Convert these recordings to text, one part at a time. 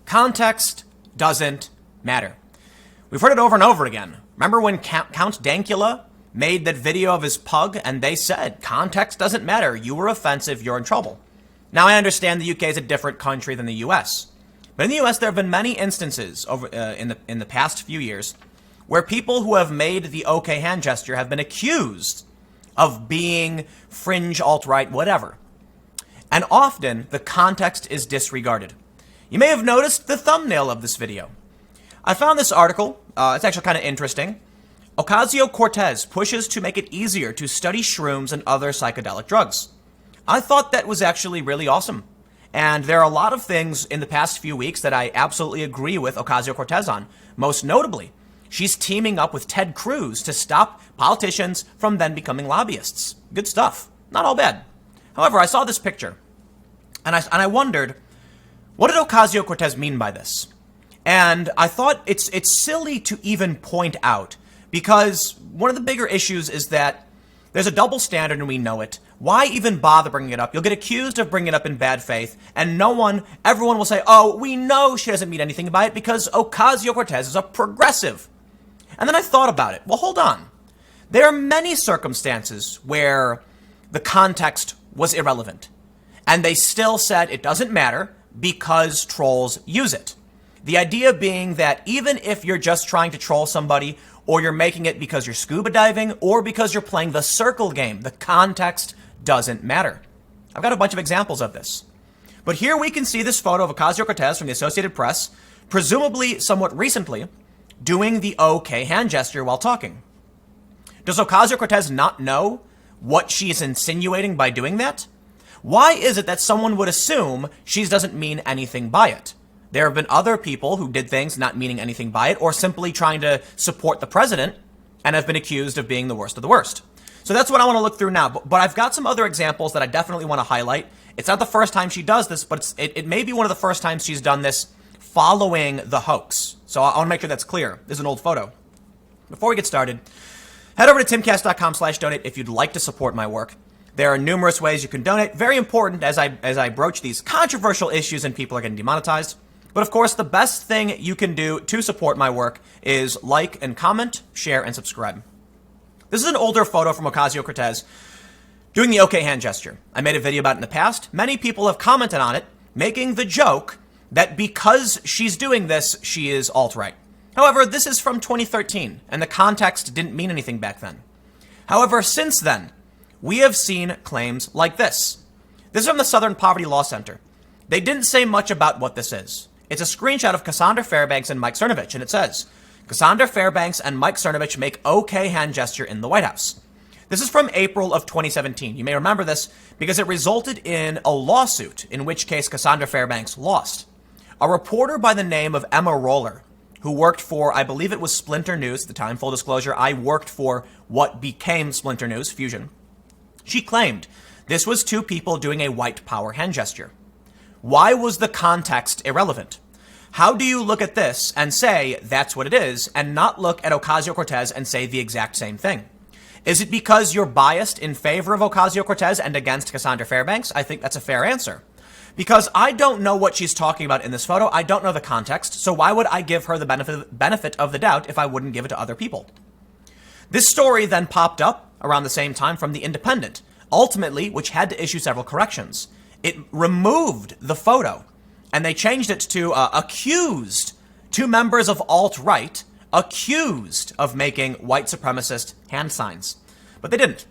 Context doesn't matter. We've heard it over and over again. Remember when Count Dankula made that video of his pug and they said, context doesn't matter. You were offensive. You're in trouble. Now, I understand the UK is a different country than the US. But in the US, there have been many instances over in the past few years where people who have made the OK hand gesture have been accused of being fringe, alt-right, whatever. And often, the context is disregarded. You may have noticed the thumbnail of this video. I found this article. It's actually kind of interesting. Ocasio-Cortez pushes to make it easier to study shrooms and other psychedelic drugs. I thought that was actually really awesome. And there are a lot of things in the past few weeks that I absolutely agree with Ocasio-Cortez on. Most notably, she's teaming up with Ted Cruz to stop politicians from then becoming lobbyists. Good stuff. Not all bad. However, I saw this picture, and I wondered, what did Ocasio-Cortez mean by this? And I thought it's silly to even point out, because one of the bigger issues is that there's a double standard and we know it. Why even bother bringing it up? You'll get accused of bringing it up in bad faith, and everyone will say, oh, we know she doesn't mean anything by it because Ocasio-Cortez is a progressive. And then I thought about it. Well, hold on. There are many circumstances where the context was irrelevant, and they still said it doesn't matter because trolls use it. The idea being that even if you're just trying to troll somebody, or you're making it because you're scuba diving, or because you're playing the circle game, the context doesn't matter. I've got a bunch of examples of this. But here we can see this photo of Ocasio-Cortez from the Associated Press, presumably somewhat recently, doing the OK hand gesture while talking. Does Ocasio-Cortez not know what she is insinuating by doing that? Why is it that someone would assume she doesn't mean anything by it? There have been other people who did things not meaning anything by it, or simply trying to support the president and have been accused of being the worst of the worst. So that's what I want to look through now. But I've got some other examples that I definitely want to highlight. It's not the first time she does this, but it may be one of the first times she's done this following the hoax. So I want to make sure that's clear. This is an old photo. Before we get started, head over to timcast.com/donate if you'd like to support my work. There are numerous ways you can donate. Very important as I broach these controversial issues and people are getting demonetized. But of course, the best thing you can do to support my work is like and comment, share, and subscribe. This is an older photo from Ocasio-Cortez doing the OK hand gesture. I made a video about it in the past. Many people have commented on it, making the joke that because she's doing this, she is alt-right. However, this is from 2013, and the context didn't mean anything back then. However, since then, we have seen claims like this. This is from the Southern Poverty Law Center. They didn't say much about what this is. It's a screenshot of Cassandra Fairbanks and Mike Cernovich, and it says, Cassandra Fairbanks and Mike Cernovich make OK hand gesture in the White House. This is from April of 2017. You may remember this because it resulted in a lawsuit, in which case Cassandra Fairbanks lost. A reporter by the name of Emma Roller, who worked for, I believe it was Splinter News at the time, full disclosure, I worked for what became Splinter News, Fusion. She claimed this was two people doing a white power hand gesture. Why was the context irrelevant? How do you look at this and say that's what it is, and not look at Ocasio-Cortez and say the exact same thing? Is it because you're biased in favor of Ocasio-Cortez and against Cassandra Fairbanks? I think that's a fair answer. Because I don't know what she's talking about in this photo. I don't know the context. So why would I give her the benefit of the doubt if I wouldn't give it to other people? This story then popped up around the same time from The Independent, ultimately, which had to issue several corrections. It removed the photo, and they changed it to accused, two members of alt-right, accused of making white supremacist hand signs. But they didn't.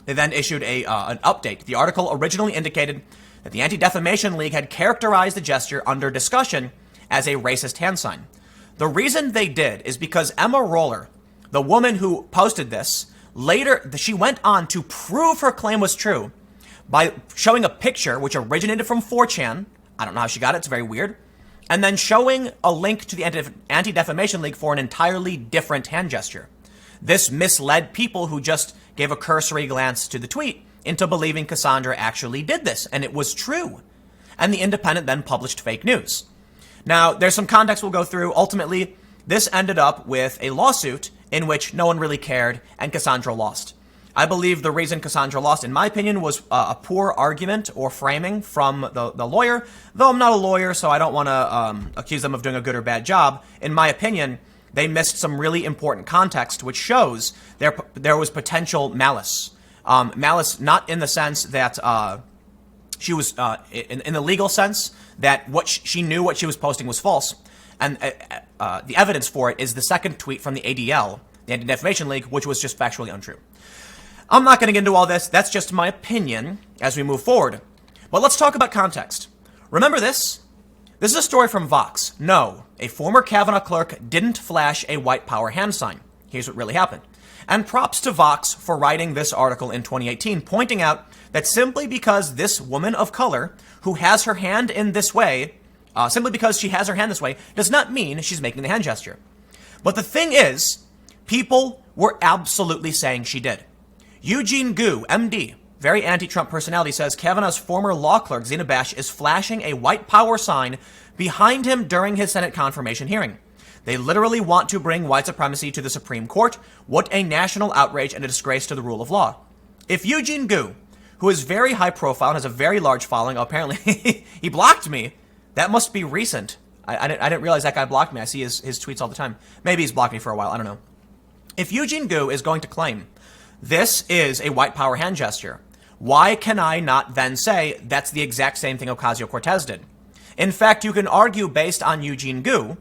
They then issued an update. The article originally indicated that the Anti-Defamation League had characterized the gesture under discussion as a racist hand sign. The reason they did is because Emma Roller, the woman who posted this, later she went on to prove her claim was true by showing a picture which originated from 4chan. I don't know how she got it. It's very weird. And then showing a link to the Anti-Defamation League for an entirely different hand gesture. This misled people who just gave a cursory glance to the tweet into believing Cassandra actually did this, and it was true. And The Independent then published fake news. Now, there's some context we'll go through. Ultimately, this ended up with a lawsuit in which no one really cared, and Cassandra lost. I believe the reason Cassandra lost, in my opinion, was a poor argument or framing from the lawyer. Though I'm not a lawyer, so I don't want to accuse them of doing a good or bad job. In my opinion, they missed some really important context, which shows there was potential malice. Malice not in the sense that she was, in the legal sense, that she knew what she was posting was false. And the evidence for it is the second tweet from the ADL, the Anti-Defamation League, which was just factually untrue. I'm not going to get into all this. That's just my opinion as we move forward. But let's talk about context. Remember this? This is a story from Vox. No, a former Kavanaugh clerk didn't flash a white power hand sign. Here's what really happened. And props to Vox for writing this article in 2018, pointing out that simply because this woman of color who has her hand in this way, simply because she has her hand this way, does not mean she's making the hand gesture. But the thing is, people were absolutely saying she did. Eugene Gu, MD, very anti-Trump personality, says Kavanaugh's former law clerk, Zena Bash, is flashing a white power sign behind him during his Senate confirmation hearing. They literally want to bring white supremacy to the Supreme Court. What a national outrage and a disgrace to the rule of law. If Eugene Gu, who is very high profile and has a very large following, apparently he blocked me. That must be recent. I didn't realize that guy blocked me. I see his tweets all the time. Maybe he's blocked me for a while. I don't know. If Eugene Gu is going to claim this is a white power hand gesture, why can I not then say that's the exact same thing Ocasio-Cortez did? In fact, you can argue based on Eugene Gu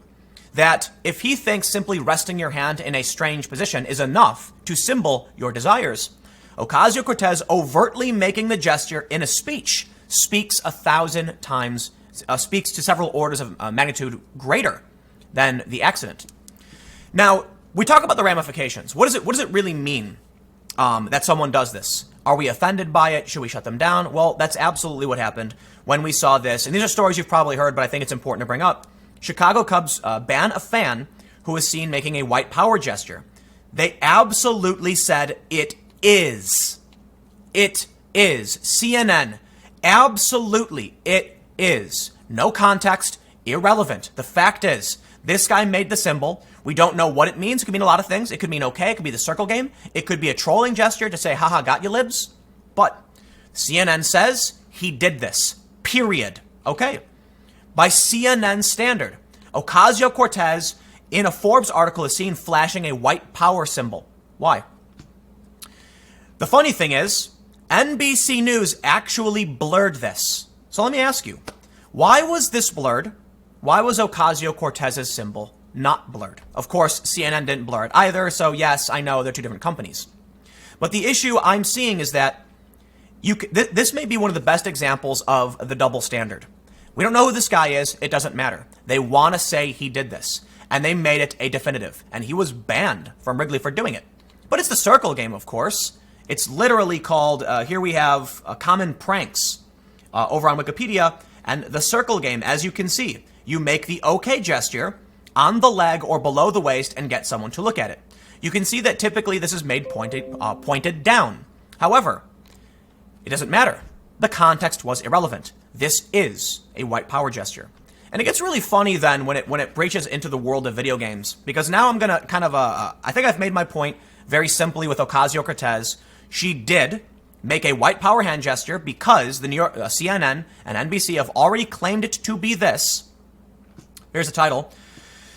that if he thinks simply resting your hand in a strange position is enough to symbol your desires, Ocasio-Cortez overtly making the gesture in a speech speaks 1,000 times, speaks to several orders of magnitude greater than the accident. Now, we talk about the ramifications. What does it really mean that someone does this? Are we offended by it? Should we shut them down? Well, that's absolutely what happened when we saw this. And these are stories you've probably heard, but I think it's important to bring up. Chicago Cubs ban a fan who was seen making a white power gesture. They absolutely said it is. It is. CNN. Absolutely. It is. No context. Irrelevant. The fact is, this guy made the symbol. We don't know what it means. It could mean a lot of things. It could mean okay. It could be the circle game. It could be a trolling gesture to say, haha, got you libs. But CNN says he did this. Period. Okay. By CNN standard, Ocasio-Cortez in a Forbes article is seen flashing a white power symbol. Why? The funny thing is, NBC News actually blurred this. So let me ask you, why was this blurred? Why was Ocasio-Cortez's symbol not blurred? Of course, CNN didn't blur it either, so yes, I know they're two different companies. But the issue I'm seeing is that this may be one of the best examples of the double standard. We don't know who this guy is. It doesn't matter. They want to say he did this, and they made it a definitive, and he was banned from Wrigley for doing it. But it's the circle game, of course. It's literally called, here we have common pranks over on Wikipedia, and the circle game, as you can see, you make the OK gesture on the leg or below the waist and get someone to look at it. You can see that typically this is made pointed down. However, it doesn't matter. The context was irrelevant. This is a white power gesture. And it gets really funny then when it breaches into the world of video games, because now I'm going to kind of, I think I've made my point very simply with Ocasio-Cortez. She did make a white power hand gesture because the New York CNN and NBC have already claimed it to be this. Here's the title.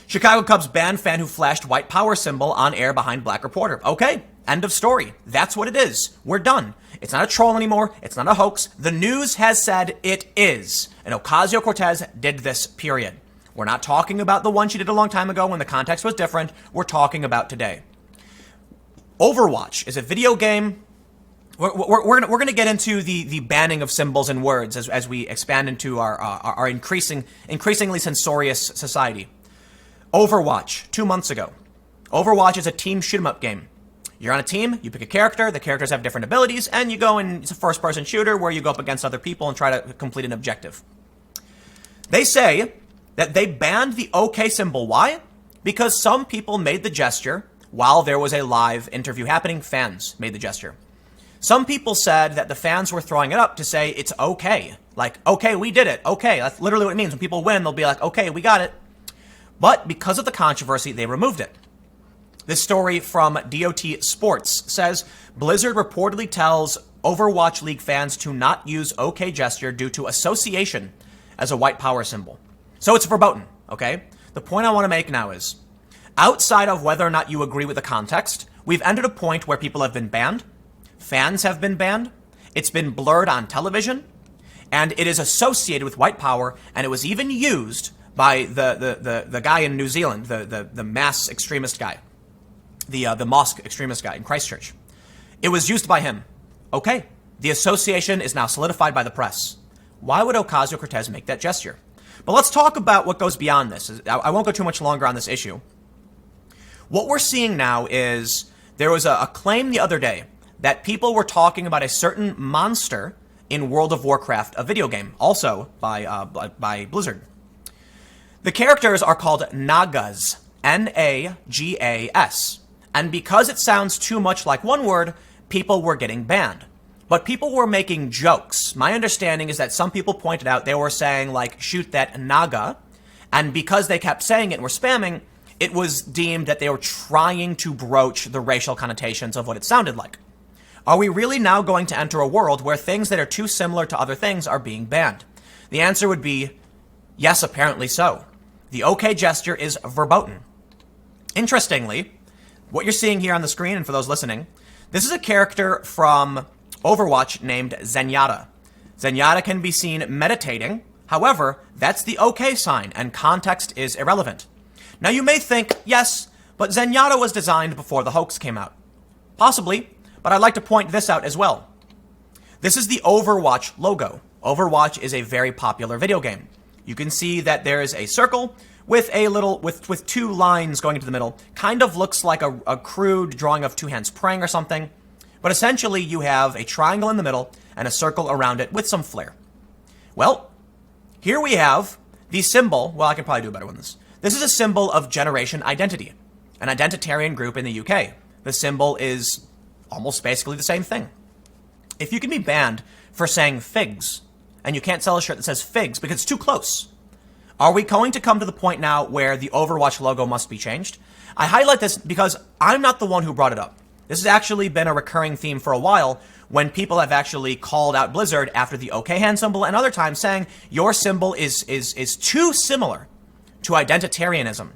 Chicago Cubs ban fan who flashed white power symbol on air behind black reporter. Okay, end of story. That's what it is. We're done. It's not a troll anymore. It's not a hoax. The news has said it is. And Ocasio-Cortez did this, period. We're not talking about the one she did a long time ago when the context was different. We're talking about today. Overwatch is a video game. We're going to get into the banning of symbols and words as we expand into our increasingly censorious society. Overwatch, 2 months ago. Overwatch is a team shoot-'em-up game. You're on a team, you pick a character, the characters have different abilities, and you go and it's a first-person shooter where you go up against other people and try to complete an objective. They say that they banned the OK symbol. Why? Because some people made the gesture while there was a live interview happening. Fans made the gesture. Some people said that the fans were throwing it up to say it's okay. Like, okay, we did it. Okay, that's literally what it means. When people win, they'll be like, okay, we got it. But because of the controversy, they removed it. This story from DOT Sports says Blizzard reportedly tells Overwatch League fans to not use OK gesture due to association as a white power symbol. So it's verboten, okay? The point I want to make now is, outside of whether or not you agree with the context, we've entered a point where people have been banned, fans have been banned, it's been blurred on television, and it is associated with white power, and it was even used by the guy in New Zealand, the mass extremist guy, the mosque extremist guy in Christchurch. It was used by him. Okay, the association is now solidified by the press. Why would Ocasio-Cortez make that gesture? But let's talk about what goes beyond this. I won't go too much longer on this issue. What we're seeing now is there was a claim the other day that people were talking about a certain monster in World of Warcraft, a video game, also by Blizzard. The characters are called Nagas, Nagas. And because it sounds too much like one word, people were getting banned. But people were making jokes. My understanding is that some people pointed out they were saying, like, shoot that Naga. And because they kept saying it and were spamming, it was deemed that they were trying to broach the racial connotations of what it sounded like. Are we really now going to enter a world where things that are too similar to other things are being banned? The answer would be yes, apparently so. The OK gesture is verboten. Interestingly, what you're seeing here on the screen, and for those listening, this is a character from Overwatch named Zenyatta. Zenyatta can be seen meditating. However, that's the OK sign, and context is irrelevant. Now you may think, yes, but Zenyatta was designed before the hoax came out. Possibly, but I'd like to point this out as well. This is the Overwatch logo. Overwatch is a very popular video game. You can see that there is a circle with with two lines going into the middle. Kind of looks like a crude drawing of two hands praying or something. But essentially, you have a triangle in the middle and a circle around it with some flair. Well, here we have the symbol. Well, I can probably do a better one than this. This is a symbol of Generation Identity, an identitarian group in the UK. The symbol is almost basically the same thing. If you can be banned for saying figs, and you can't sell a shirt that says figs because it's too close, are we going to come to the point now where the Overwatch logo must be changed? I highlight this because I'm not the one who brought it up. This has actually been a recurring theme for a while when people have actually called out Blizzard after the OK hand symbol and other times saying your symbol is too similar to identitarianism.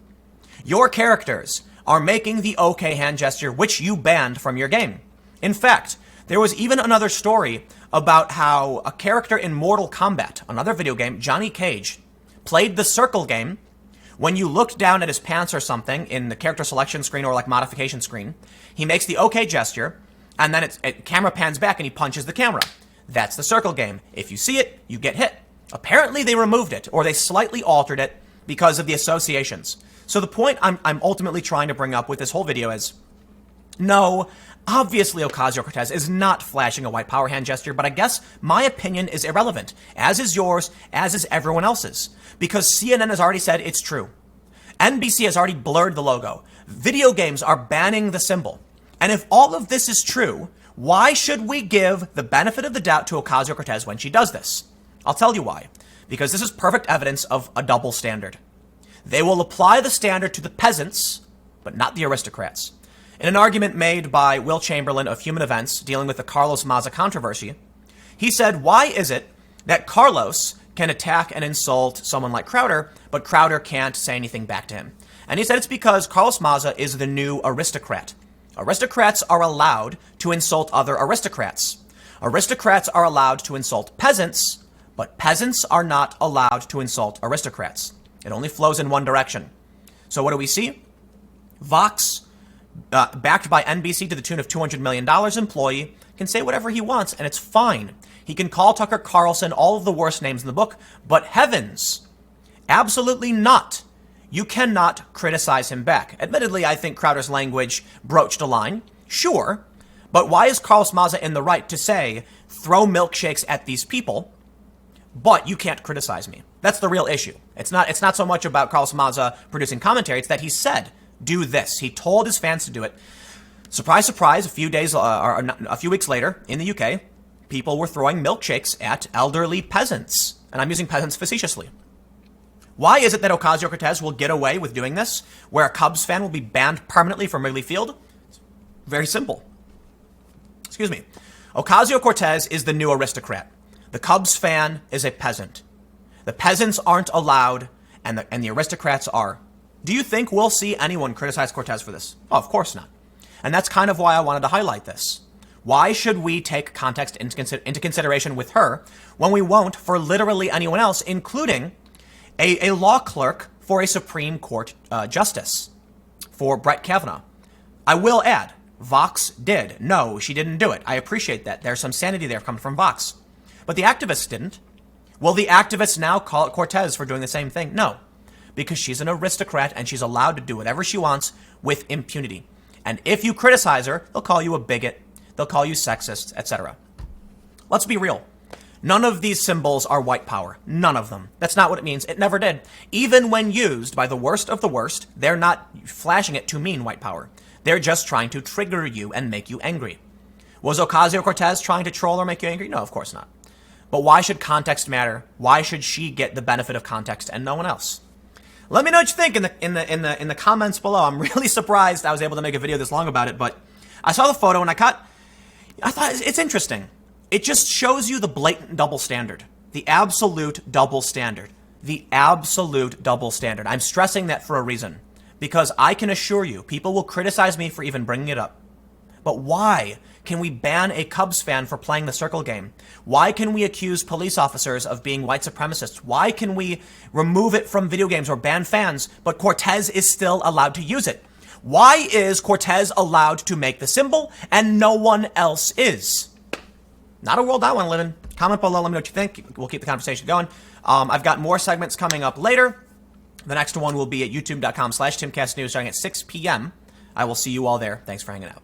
Your characters are making the OK hand gesture, which you banned from your game. In fact, there was even another story about how a character in Mortal Kombat, another video game, Johnny Cage, played the circle game. When you looked down at his pants or something in the character selection screen or like modification screen, he makes the OK gesture, and then camera pans back and he punches the camera. That's the circle game. If you see it, you get hit. Apparently they removed it, or they slightly altered it because of the associations. So the point I'm ultimately trying to bring up with this whole video is, no, obviously Ocasio-Cortez is not flashing a white power hand gesture, but I guess my opinion is irrelevant, as is yours, as is everyone else's, because CNN has already said it's true. NBC has already blurred the logo. Video games are banning the symbol. And if all of this is true, why should we give the benefit of the doubt to Ocasio-Cortez when she does this? I'll tell you why. Because this is perfect evidence of a double standard. They will apply the standard to the peasants, but not the aristocrats. In an argument made by Will Chamberlain of Human Events dealing with the Carlos Maza controversy, he said, why is it that Carlos can attack and insult someone like Crowder, but Crowder can't say anything back to him? And he said it's because Carlos Maza is the new aristocrat. Aristocrats are allowed to insult other aristocrats. Aristocrats are allowed to insult peasants, but peasants are not allowed to insult aristocrats. It only flows in one direction. So what do we see? Vox, backed by NBC to the tune of $200 million employee, can say whatever he wants, and it's fine. He can call Tucker Carlson all of the worst names in the book, but heavens, absolutely not. You cannot criticize him back. Admittedly, I think Crowder's language broached a line, sure, but why is Carlos Maza in the right to say, throw milkshakes at these people, but you can't criticize me? That's the real issue. It's not so much about Carlos Maza producing commentary, it's that he said, do this. He told his fans to do it. Surprise, surprise, a few weeks later, in the UK, people were throwing milkshakes at elderly peasants. And I'm using peasants facetiously. Why is it that Ocasio-Cortez will get away with doing this, where a Cubs fan will be banned permanently from Wrigley Field? Very simple. Excuse me. Ocasio-Cortez is the new aristocrat. The Cubs fan is a peasant. The peasants aren't allowed, and the aristocrats are. Do you think we'll see anyone criticize Cortez for this? Oh, of course not. And that's kind of why I wanted to highlight this. Why should we take context into consideration with her when we won't for literally anyone else, including a law clerk for a Supreme Court justice, for Brett Kavanaugh? I will add, Vox did. No, she didn't do it. I appreciate that. There's some sanity there coming from Vox. But the activists didn't. Will the activists now call it Cortez for doing the same thing? No, because she's an aristocrat and she's allowed to do whatever she wants with impunity. And if you criticize her, they'll call you a bigot, they'll call you sexist, etc. Let's be real. None of these symbols are white power. None of them. That's not what it means. It never did. Even when used by the worst of the worst, they're not flashing it to mean white power. They're just trying to trigger you and make you angry. Was Ocasio-Cortez trying to troll or make you angry? No, of course not. But why should context matter? Why should she get the benefit of context and no one else? Let me know what you think in the comments below. I'm really surprised I was able to make a video this long about it, but I saw the photo and I thought it's interesting. It just shows you the blatant double standard, the absolute double standard, the absolute double standard. I'm stressing that for a reason, because I can assure you people will criticize me for even bringing it up. But why can we ban a Cubs fan for playing the circle game? Why can we accuse police officers of being white supremacists? Why can we remove it from video games or ban fans, but Cortez is still allowed to use it? Why is Cortez allowed to make the symbol and no one else is? Not a world I want to live in. Comment below, let me know what you think. We'll keep the conversation going. I've got more segments coming up later. The next one will be at youtube.com/TimCastNews starting at 6 p.m. I will see you all there. Thanks for hanging out.